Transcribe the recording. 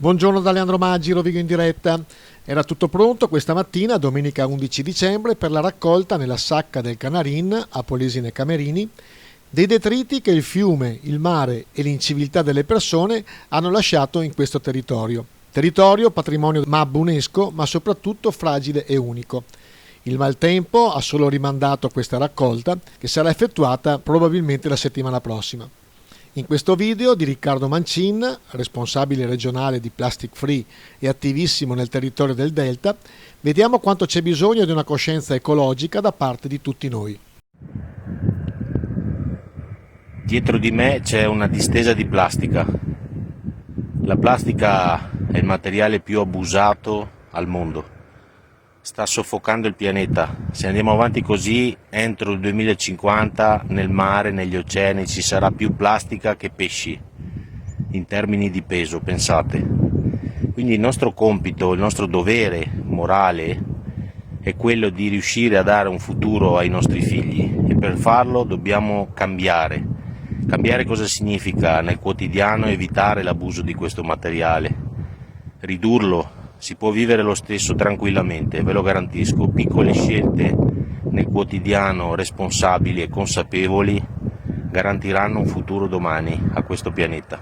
Buongiorno da Leandro Maggi, Rovigo in diretta. Era tutto pronto questa mattina, domenica 11 dicembre, per la raccolta nella sacca del Canarin, a Polesine Camerini, dei detriti che il fiume, il mare e l'inciviltà delle persone hanno lasciato in questo territorio. Territorio patrimonio MAB UNESCO, ma soprattutto fragile e unico. Il maltempo ha solo rimandato questa raccolta, che sarà effettuata probabilmente la settimana prossima. In questo video di Riccardo Mancin, responsabile regionale di Plastic Free e attivissimo nel territorio del Delta, vediamo quanto c'è bisogno di una coscienza ecologica da parte di tutti noi. Dietro di me c'è una distesa di plastica. La plastica è il materiale più abusato al mondo. Sta soffocando il pianeta. Se andiamo avanti così, entro il 2050 nel mare, negli oceani ci sarà più plastica che pesci, in termini di peso, pensate. Quindi il nostro compito, il nostro dovere morale è quello di riuscire a dare un futuro ai nostri figli e per farlo dobbiamo cambiare. Cambiare cosa significa nel quotidiano? Evitare l'abuso di questo materiale, ridurlo. Si può vivere lo stesso tranquillamente, ve lo garantisco. Piccole scelte nel quotidiano responsabili e consapevoli garantiranno un futuro domani a questo pianeta.